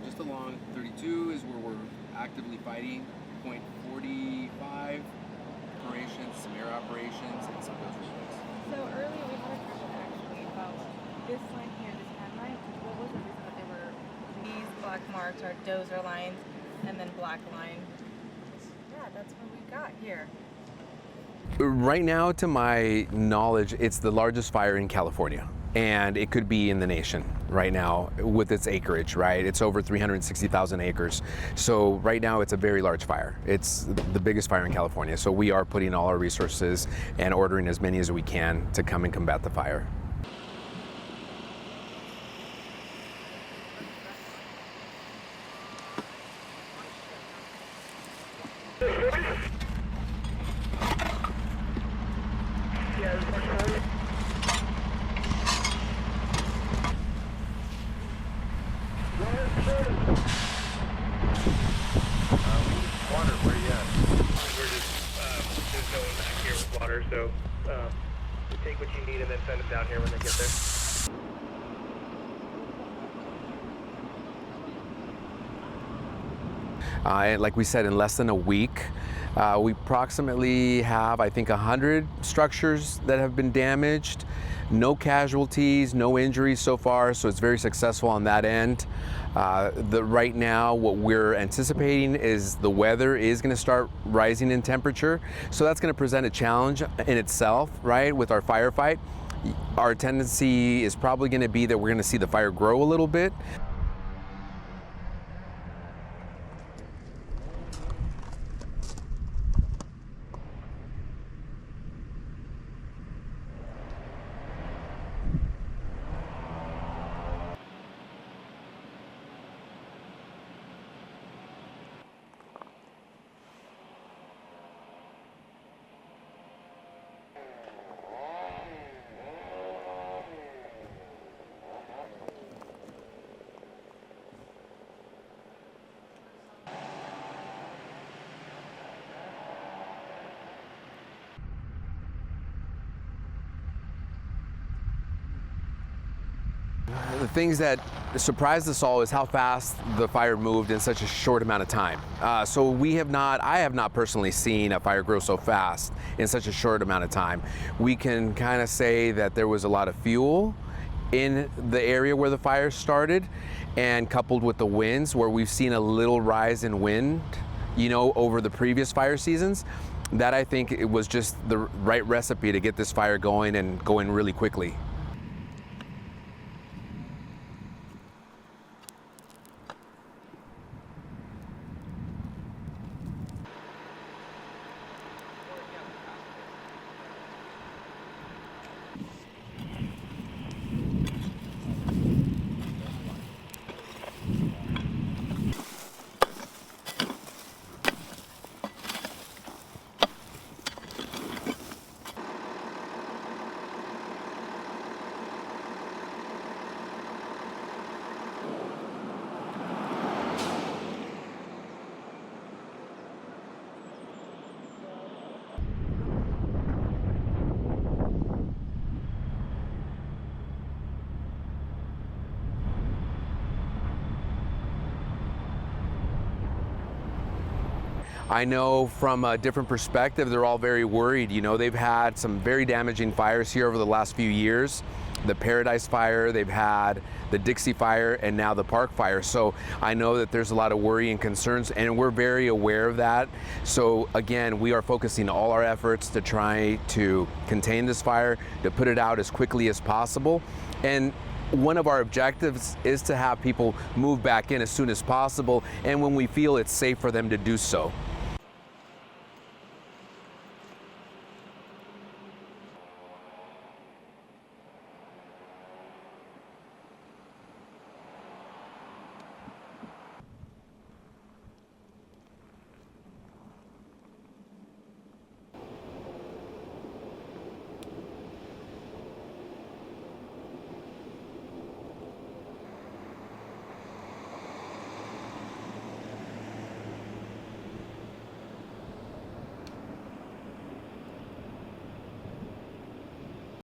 just along 32 is where we're actively fighting. Point 45 operations, some air operations, and some of those relays. So earlier we had a question actually about this line here, this hand line. What was the reason that they were these black marks are dozer lines and then black line? Yeah, that's what we got here. Right now, to my knowledge, it's the largest fire in California, and it could be in the nation right now with its acreage, right? It's over 360,000 acres. So right now it's a very large fire. It's the biggest fire in California. So we are putting all our resources and ordering as many as we can to come and combat the fire. Water, where you at? We're just, there's no one back here with water, so you take what you need and then send them down here when they get there. Like we said, in less than a week, we approximately have, I think, 100 structures that have been damaged. No casualties, no injuries so far, so it's very successful on that end. Right now, what we're anticipating is the weather is going to start rising in temperature, so that's going to present a challenge in itself, right, with our firefight. Our tendency is probably going to be that we're going to see the fire grow a little bit. The things that surprised us all is how fast the fire moved in such a short amount of time. I have not personally seen a fire grow so fast in such a short amount of time. We can kind of say that there was a lot of fuel in the area where the fire started, and coupled with the winds, where we've seen a little rise in wind, over the previous fire seasons, that I think it was just the right recipe to get this fire going and going really quickly. I know from a different perspective, they're all very worried. They've had some very damaging fires here over the last few years. The Paradise Fire, they've had the Dixie Fire, and now the Park Fire. So I know that there's a lot of worry and concerns, and we're very aware of that. So again, we are focusing all our efforts to try to contain this fire, to put it out as quickly as possible. And one of our objectives is to have people move back in as soon as possible, and when we feel it's safe for them to do so.